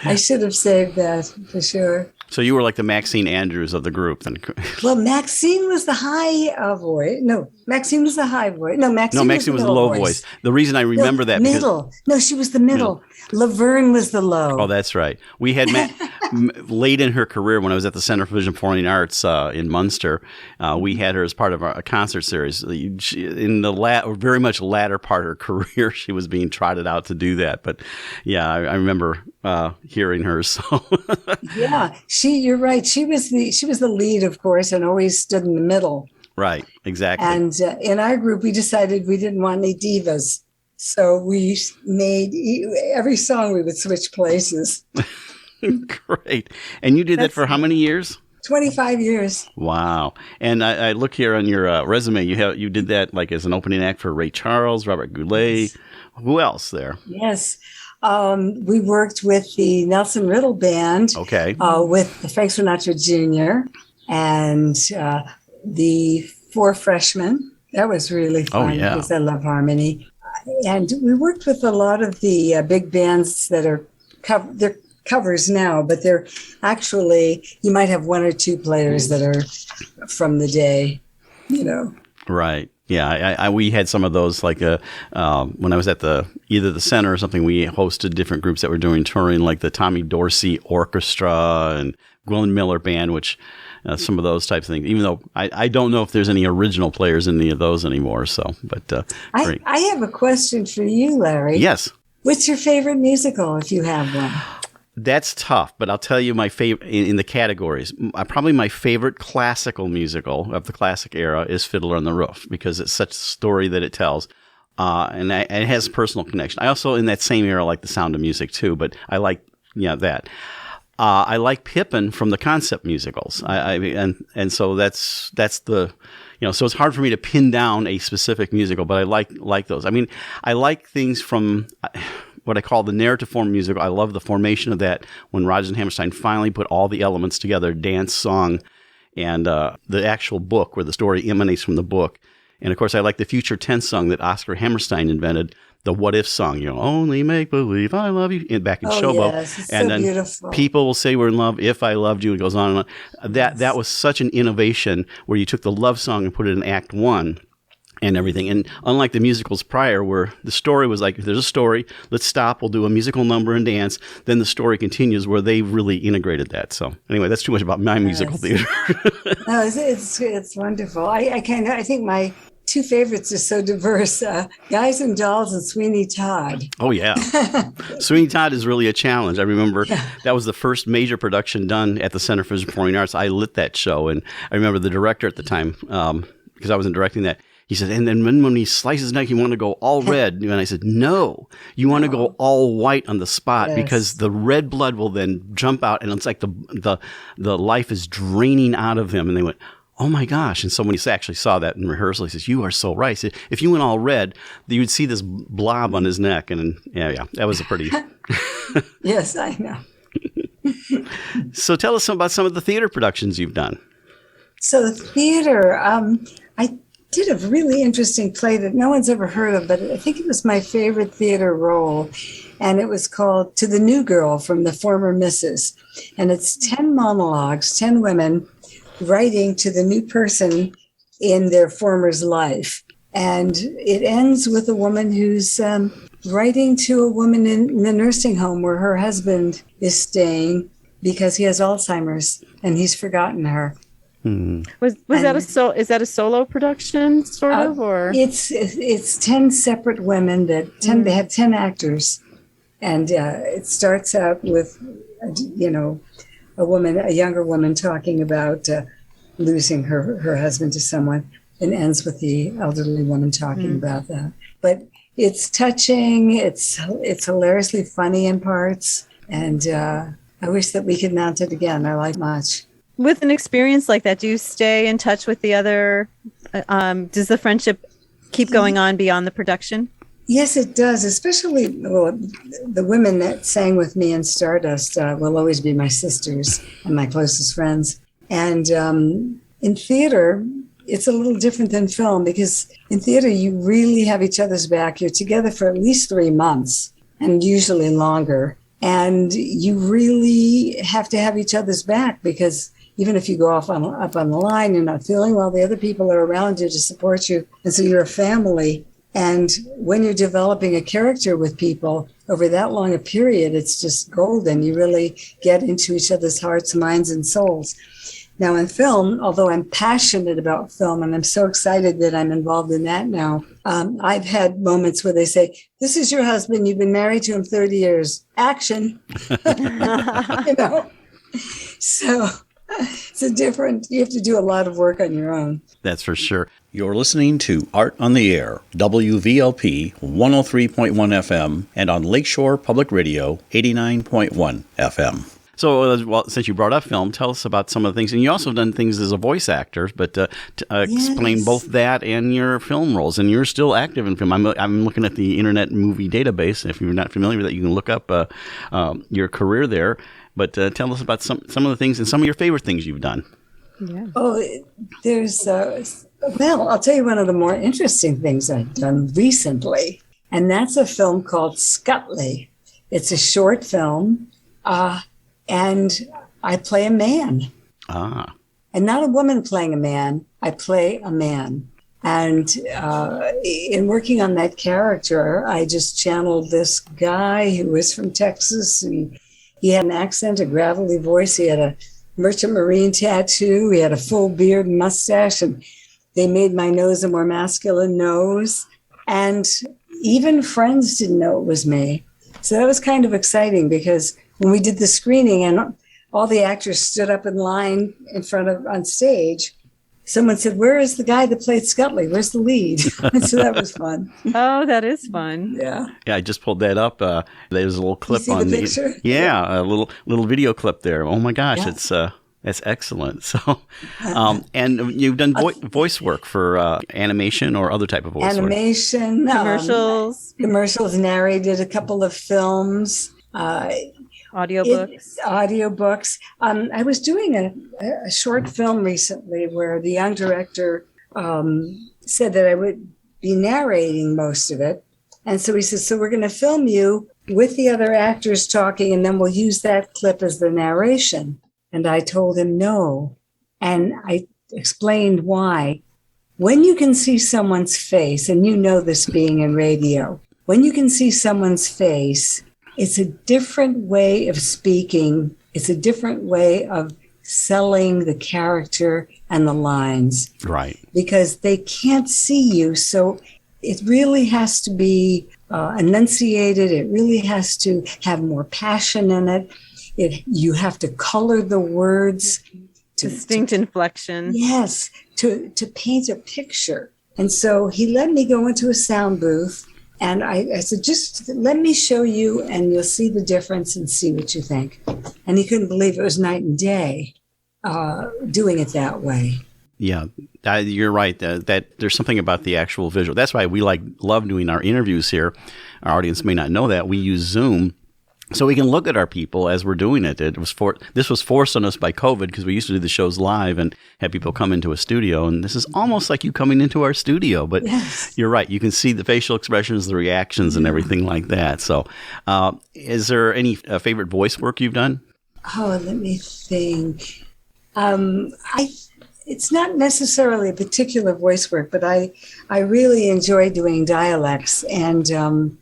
Speaker 8: I should have saved that for sure.
Speaker 1: So you were like the Maxine Andrews of the group then.
Speaker 8: Well, Maxine was the high voice. No, Maxine was the high voice. No, Maxine
Speaker 1: was the low voice. The reason I remember that
Speaker 8: middle. No, she was the middle. Laverne was the low.
Speaker 1: Oh, that's right. We had late in her career when I was at the Center for Vision Performing Arts in Munster. We had her as part of a concert series. In the very much latter part of her career, she was being trotted out to do that. But yeah, I remember hearing her. So
Speaker 8: yeah, you're right. She was the lead, of course, and always stood in the middle.
Speaker 1: Right, exactly.
Speaker 8: And in our group, we decided we didn't want any divas. So we made every song we would switch places.
Speaker 1: Great. And you did that for how many years?
Speaker 8: 25 years.
Speaker 1: Wow. And I look here on your resume, you did that like as an opening act for Ray Charles, Robert Goulet. Yes. Who else there?
Speaker 8: Yes. We worked with the Nelson Riddle Band.
Speaker 1: Okay.
Speaker 8: With the Frank Sinatra Jr. and the Four Freshmen. That was really fun because I love harmony. And we worked with a lot of the big bands that are they're covers now, but they're actually, you might have one or two players that are from the day,
Speaker 1: Right. Yeah, we had some of those like when I was at either the center or something. We hosted different groups that were doing touring, like the Tommy Dorsey Orchestra and Glenn Miller Band, which some of those types of things. Even though I don't know if there's any original players in any of those anymore. So, but
Speaker 8: I have a question for you, Larry.
Speaker 1: Yes.
Speaker 8: What's your favorite musical, if you have one?
Speaker 1: That's tough, but I'll tell you my favorite in the categories. Probably my favorite classical musical of the classic era is Fiddler on the Roof, because it's such a story that it tells, and it has a personal connection. I also, in that same era, like The Sound of Music too, but I like that. I like Pippin from the concept musicals, and so that's the. So it's hard for me to pin down a specific musical, but I like those. I mean, I like things from what I call the narrative form musical. I love the formation of that when Rodgers and Hammerstein finally put all the elements together, dance, song, and the actual book where the story emanates from the book. And, of course, I like the future tense song that Oscar Hammerstein invented, the What If song, only make believe I love you, back in Showboat.
Speaker 8: Yes, it's
Speaker 1: and
Speaker 8: so
Speaker 1: then
Speaker 8: beautiful.
Speaker 1: People will say we're in love if I loved you. It goes on and on. That was such an innovation where you took the love song and put it in Act 1 and everything. And unlike the musicals prior, where the story was like, if there's a story, let's stop, we'll do a musical number and dance. Then the story continues, where they really integrated that. So anyway, that's too much about my musical theater.
Speaker 8: No, it's wonderful. I think my two favorites are so diverse, Guys and Dolls and Sweeney Todd.
Speaker 1: Oh, yeah. Sweeney Todd is really a challenge. I remember that was the first major production done at the Center for Performing Arts. I lit that show, and I remember the director at the time, because I wasn't directing that, he said, and then when he slices neck, you want to go all red. And I said, no, you want to go all white on the spot, because the red blood will then jump out, and it's like the life is draining out of him. And they went, oh my gosh. And so when he actually saw that in rehearsal, he says, you are so right. He said, if you went all red, you would see this blob on his neck. And yeah, that was a pretty...
Speaker 8: Yes, I know.
Speaker 1: So tell us about some of the theater productions you've done.
Speaker 8: So theater, I did a really interesting play that no one's ever heard of, but I think it was my favorite theater role. And it was called To the New Girl from the Former Misses. And it's 10 monologues, 10 women writing to the new person in their former's life. And it ends with a woman who's writing to a woman in the nursing home where her husband is staying because he has Alzheimer's and he's forgotten her.
Speaker 7: Was that is that a solo production sort of, or
Speaker 8: it's 10 separate women that they have 10 actors, and it starts out with a younger woman talking about losing her husband to someone, and ends with the elderly woman talking about that. But it's touching, it's hilariously funny in parts, and I wish that we could mount it again. I like much.
Speaker 7: With an experience like that, do you stay in touch with the other? Does the friendship keep going on beyond the production?
Speaker 8: Yes, it does. Especially the women that sang with me in Stardust will always be my sisters and my closest friends. And in theater, it's a little different than film, because in theater, you really have each other's back. You're together for at least 3 months, and usually longer. And you really have to have each other's back, because even if you go up on the line, you're not feeling well, the other people are around you to support you. And so you're a family. And when you're developing a character with people over that long a period, it's just golden. You really get into each other's hearts, minds, and souls. Now in film, although I'm passionate about film and I'm so excited that I'm involved in that now, I've had moments where they say, this is your husband, you've been married to him 30 years, action. You know? So it's you have to do a lot of work on your own.
Speaker 1: That's for sure. You're listening to Art on the Air, WVLP 103.1 FM, and on Lakeshore Public Radio 89.1 FM. So, well, since you brought up film, tell us about some of the things. And you also done things as a voice actor, but explain both that and your film roles. And you're still active in film. I'm looking at the Internet Movie Database. If you're not familiar with that, you can look up your career there. But tell us about some of the things and some of your favorite things you've done.
Speaker 8: Yeah. Oh, there's, well, I'll tell you one of the more interesting things I've done recently. And that's a film called Scutley. It's a short film. And I play a man. Ah. And not a woman playing a man. I play a man. And in working on that character, I just channeled this guy who was from Texas. He had an accent, a gravelly voice. He had a merchant marine tattoo. He had a full beard and mustache. And they made my nose a more masculine nose. And even friends didn't know it was me. So that was kind of exciting, because when we did the screening and all the actors stood up in line on stage, someone said, where is the guy that played Scutley? Where's the lead? So that was fun.
Speaker 7: Oh, that is fun.
Speaker 8: Yeah.
Speaker 1: Yeah, I just pulled that up. There's a little clip
Speaker 8: you see
Speaker 1: on
Speaker 8: the picture?
Speaker 1: Yeah, a little video clip there. Oh my gosh, yeah. That's excellent. So, and you've done voice work for animation or other type of voice work?
Speaker 7: Commercials.
Speaker 8: Commercials, narrated a couple of films.
Speaker 7: Audiobooks.
Speaker 8: I was doing a short film recently where the young director said that I would be narrating most of it. And so he says, so we're going to film you with the other actors talking, and then we'll use that clip as the narration. And I told him no. And I explained why. When you can see someone's face, and you know this being in radio, when you can see someone's face, it's a different way of speaking. It's a different way of selling the character and the lines. Right. Because they can't see you. So it really has to be enunciated. It really has to have more passion in it. You have to color the words.
Speaker 7: Distinct inflection.
Speaker 8: Yes, to paint a picture. And so he let me go into a sound booth. And I said, just let me show you and you'll see the difference and see what you think. And he couldn't believe it was night and day doing it that way.
Speaker 1: Yeah, you're right. That there's something about the actual visual. That's why we love doing our interviews here. Our audience may not know that. We use Zoom so we can look at our people as we're doing it. This was forced on us by COVID, because we used to do the shows live and have people come into a studio. And this is almost like you coming into our studio. But yes, you're right. You can see the facial expressions, the reactions, and everything like that. So is there any favorite voice work you've done?
Speaker 8: Oh, let me think. It's not necessarily a particular voice work, but I really enjoy doing dialects. And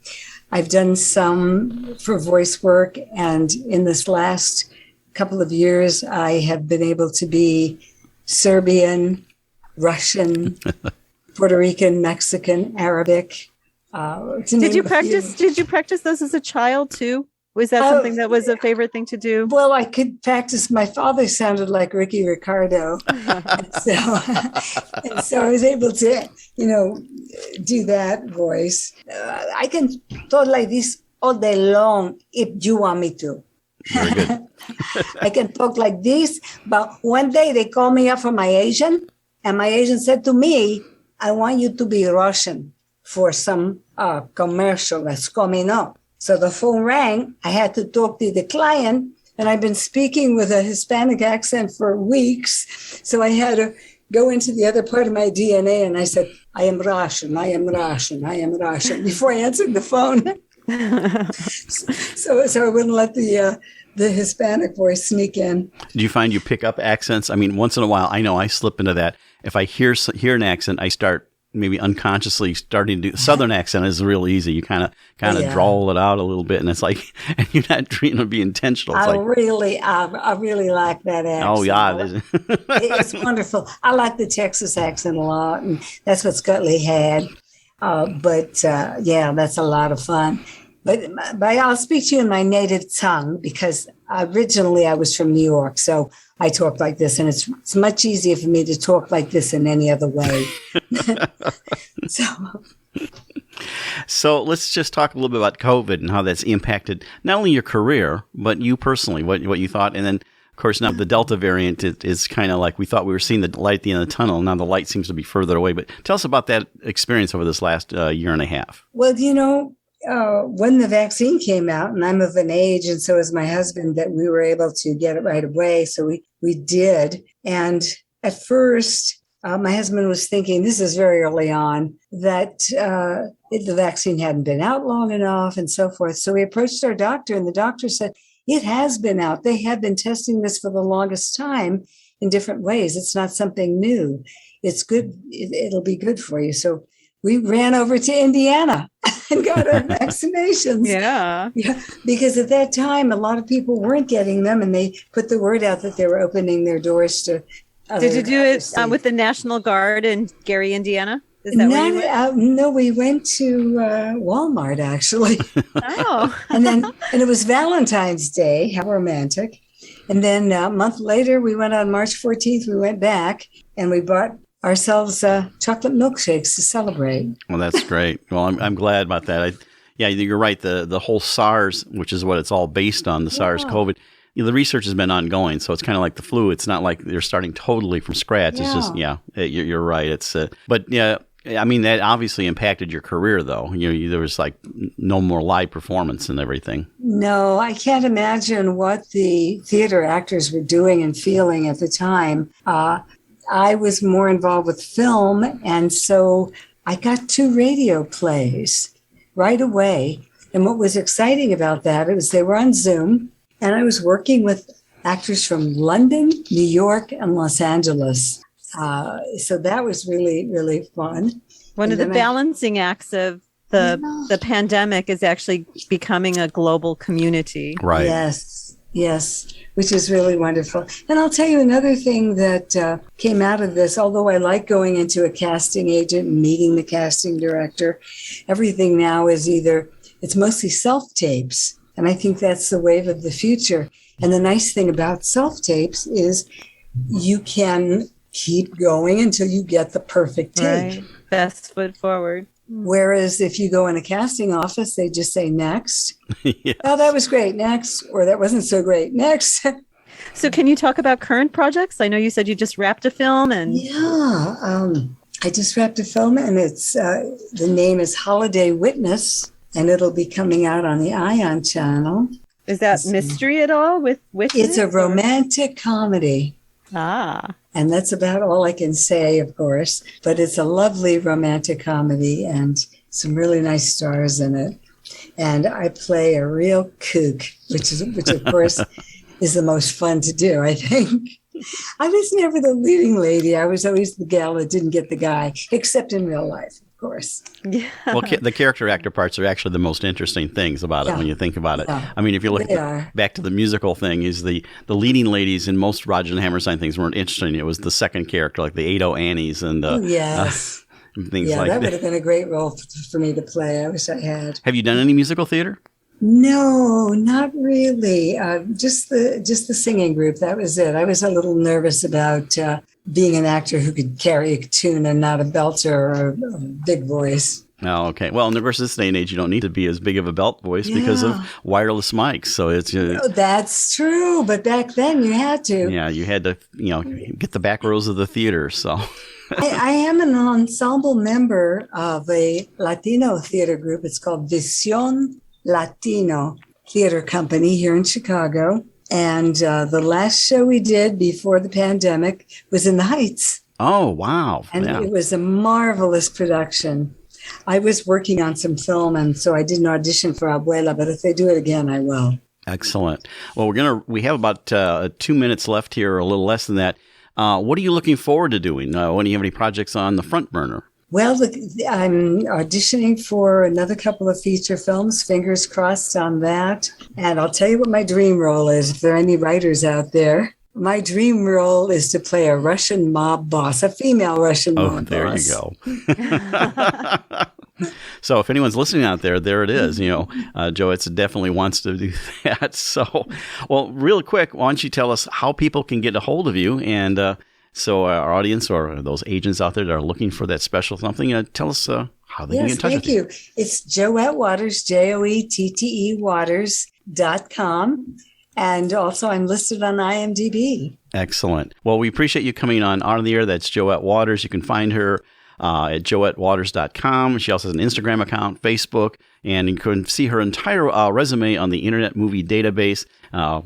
Speaker 8: I've done some for voice work, and in this last couple of years, I have been able to be Serbian, Russian, Puerto Rican, Mexican, Arabic.
Speaker 7: Did you practice those as a child too? Was that something that was a favorite thing to do?
Speaker 8: Well, I could practice. My father sounded like Ricky Ricardo. and so I was able to, do that voice. I can talk like this all day long if you want me to.
Speaker 1: Very good.
Speaker 8: I can talk like this, but one day they called me up from my agent, and my agent said to me, I want you to be Russian for some commercial that's coming up. So the phone rang. I had to talk to the client, and I've been speaking with a Hispanic accent for weeks. So I had to go into the other part of my DNA, and I said, I am Russian, I am Russian, I am Russian, before I answered the phone. So I wouldn't let the Hispanic voice sneak in.
Speaker 1: Do you find you pick up accents? I mean, once in a while, I know I slip into that. If I hear an accent, I start maybe unconsciously starting to do Southern accent is real easy. You kind of drawl it out a little bit, and it's like, and you're not trying to be intentional. It's
Speaker 8: I really like that accent.
Speaker 1: Oh yeah,
Speaker 8: it's wonderful. I like the Texas accent a lot, and that's what Scott Lee had. But that's a lot of fun. But I'll speak to you in my native tongue because originally I was from New York, so I talk like this, and it's much easier for me to talk like this in any other way.
Speaker 1: So let's just talk a little bit about COVID and how that's impacted not only your career, but you personally, what you thought. And then, of course, now the Delta variant is kind of like we thought we were seeing the light at the end of the tunnel. Now the light seems to be further away. But tell us about that experience over this last year and a half.
Speaker 8: Well, when the vaccine came out, and I'm of an age, and so is my husband, that we were able to get it right away. So we did. And at first, my husband was thinking, this is very early on, that the vaccine hadn't been out long enough and so forth. So we approached our doctor, and the doctor said, it has been out. They have been testing this for the longest time in different ways. It's not something new. It's good. It'll be good for you. So we ran over to Indiana and got our vaccinations.
Speaker 7: Yeah.
Speaker 8: Because at that time, a lot of people weren't getting them, and they put the word out that they were opening their doors to
Speaker 7: Did you do it with the National Guard in Gary, Indiana? Is that where you went?
Speaker 8: No, we went to Walmart, actually.
Speaker 7: Oh.
Speaker 8: and it was Valentine's Day. How romantic. And then a month later, we went on March 14th. We went back, and we bought ourselves chocolate milkshakes to celebrate.
Speaker 1: Well, that's great. Well, I'm glad about that. You're right. The whole SARS, which is what it's all based on, the SARS-CoV. The research has been ongoing, so it's kind of like the flu. It's not like they're starting totally from scratch. It's just, you're right. It's, I mean, that obviously impacted your career, though. There was like no more live performance and everything.
Speaker 8: No, I can't imagine what the theater actors were doing and feeling at the time. I was more involved with film, and so I got 2 radio plays right away. And what was exciting about that is they were on Zoom, and I was working with actors from London, New York, and Los Angeles. So that was really, really fun.
Speaker 7: One of the balancing acts of the pandemic is actually becoming a global community.
Speaker 1: Right.
Speaker 8: Yes, which is really wonderful. And I'll tell you another thing that came out of this, although I like going into a casting agent and meeting the casting director, everything now is it's mostly self-tapes. And I think that's the wave of the future. And the nice thing about self-tapes is you can keep going until you get the perfect tape.
Speaker 7: Right. Best foot forward.
Speaker 8: Whereas if you go in a casting office, they just say next.
Speaker 1: Yes.
Speaker 8: Oh, that was great. Next. Or that wasn't so great. Next.
Speaker 7: So can you talk about current projects? I know you said you just wrapped a film.
Speaker 8: I just wrapped a film, and it's the name is Holiday Witness. And it'll be coming out on the Ion channel.
Speaker 7: Is that mystery at all with Witness?
Speaker 8: It's a romantic comedy. And that's about all I can say, of course. But it's a lovely romantic comedy and some really nice stars in it. And I play a real kook, which of course is the most fun to do, I think. I was never the leading lady. I was always the gal that didn't get the guy, except in real life. Of course.
Speaker 7: Yeah.
Speaker 1: Well, the character actor parts are actually the most interesting things about it when you think about it.
Speaker 8: Yeah.
Speaker 1: I mean, if you look back to the musical thing, is the leading ladies in most Rodgers and Hammerstein things weren't interesting. It was the second character, like the Ado Annies and things like that.
Speaker 8: That would have been a great role for me to play. I wish I had.
Speaker 1: Have you done any musical theater?
Speaker 8: No, not really. Just the singing group. That was it. I was a little nervous about being an actor who could carry a tune and not a belter or a big voice.
Speaker 1: Oh, okay. Well, of course, this day and age, you don't need to be as big of a belt voice because of wireless mics. So it's
Speaker 8: that's true. But back then, you had to.
Speaker 1: Yeah, you had to, get the back rows of the theater. So
Speaker 8: I am an ensemble member of a Latino theater group. It's called Visión Latino Theater Company here in Chicago. And the last show we did before the pandemic was in the Heights.
Speaker 1: Oh, wow.
Speaker 8: And it was a marvelous production. I was working on some film, and so I didn't audition for Abuela, but if they do it again, I will.
Speaker 1: Excellent. Well, we have about 2 minutes left here, or a little less than that. What are you looking forward to doing? When do you have any projects on the front burner?
Speaker 8: Well, I'm auditioning for another couple of feature films, fingers crossed on that. And I'll tell you what my dream role is, if there are any writers out there. My dream role is to play a Russian mob boss, a female Russian mob boss.
Speaker 1: Oh, there you go. So if anyone's listening out there, there it is. Joette definitely wants to do that. So, well, real quick, why don't you tell us how people can get a hold of you? And so our audience or those agents out there that are looking for that special something, tell us how they can get in touch with you.
Speaker 8: Thank you. It's Joette Waters, JOETTE Waters.com. And also I'm listed on IMDb.
Speaker 1: Excellent. Well, we appreciate you coming on the air. That's Joette Waters. You can find her at joettewaters.com. She also has an Instagram account, Facebook, and you can see her entire resume on the Internet Movie Database.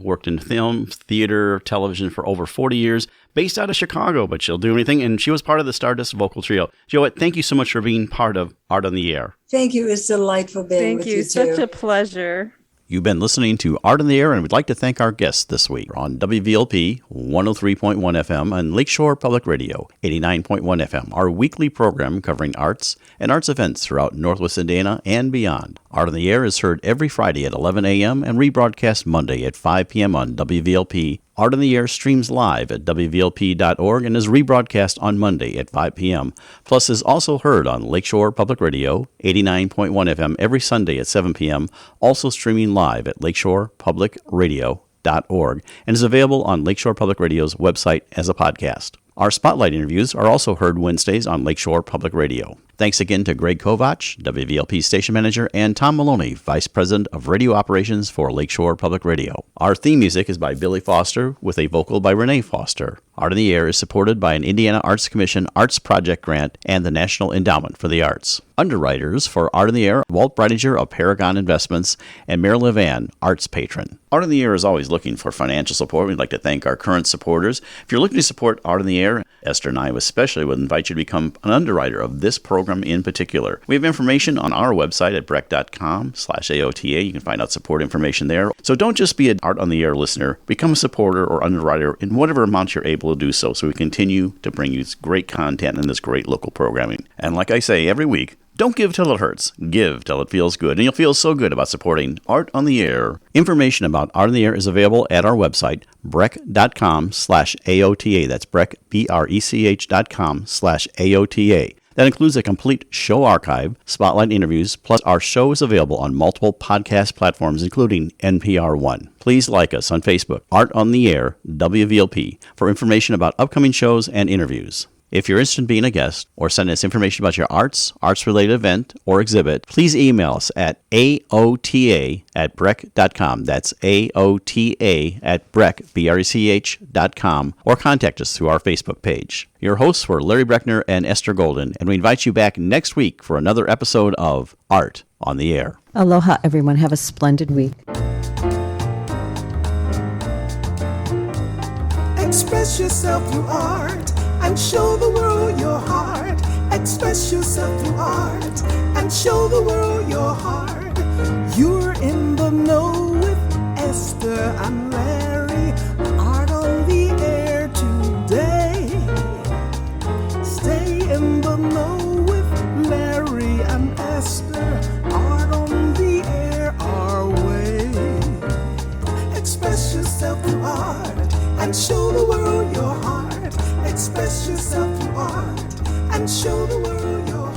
Speaker 1: Worked in film, theater, television for over 40 years, based out of Chicago, but she'll do anything. And she was part of the Stardust vocal trio. Joette, thank you so much for being part of Art on the Air.
Speaker 8: Thank you. It's delightful being with you too.
Speaker 7: Thank you. Such a pleasure.
Speaker 1: You've been listening to Art on the Air, and we'd like to thank our guests this week on WVLP 103.1 FM and Lakeshore Public Radio 89.1 FM, our weekly program covering arts and arts events throughout Northwest Indiana and beyond. Art on the Air is heard every Friday at 11 a.m. and rebroadcast Monday at 5 p.m. on WVLP. Art on the Air streams live at WVLP.org and is rebroadcast on Monday at 5 p.m. Plus is also heard on Lakeshore Public Radio 89.1 FM every Sunday at 7 p.m., also streaming live at lakeshorepublicradio.org and is available on Lakeshore Public Radio's website as a podcast. Our spotlight interviews are also heard Wednesdays on Lakeshore Public Radio. Thanks again to Greg Kovach, WVLP station manager, and Tom Maloney, vice president of radio operations for Lakeshore Public Radio. Our theme music is by Billy Foster with a vocal by Renee Foster. Art on the Air is supported by an Indiana Arts Commission Arts Project grant and the National Endowment for the Arts. Underwriters for Art on the Air, Walt Breidinger of Paragon Investments and Marilyn Van, Arts Patron. Art on the Air is always looking for financial support. We'd like to thank our current supporters. If you're looking to support Art on the Air, Esther and I especially would invite you to become an underwriter of this program in particular. We have information on our website at breck.com/AOTA. You can find out support information there. So don't just be an Art on the Air listener. Become a supporter or underwriter in whatever amount you're able to do so we continue to bring you this great content and this great local programming. And like I say every week, don't give till it hurts. Give till it feels good. And you'll feel so good about supporting Art on the Air. Information about Art on the Air is available at our website, breck.com/AOTA. That's Breck, BRECH.com/AOTA. That includes a complete show archive, spotlight interviews, plus our show is available on multiple podcast platforms, including NPR One. Please like us on Facebook, Art on the Air, WVLP, for information about upcoming shows and interviews. If you're interested in being a guest or sending us information about your arts-related event or exhibit, please email us at aota@breck.com. That's aota@breck, BRECH.com, or contact us through our Facebook page. Your hosts were Larry Breckner and Esther Golden, and we invite you back next week for another episode of Art on the Air.
Speaker 7: Aloha, everyone. Have a splendid week.
Speaker 2: Express yourself through art and show the world your heart. Express yourself through art and show the world your heart. You're in the know with Esther and Larry. Art on the Air today. Stay in the know with Larry and Esther. Art on the Air our way. Express yourself through art and show the world your heart. Express yourself through art and show the world your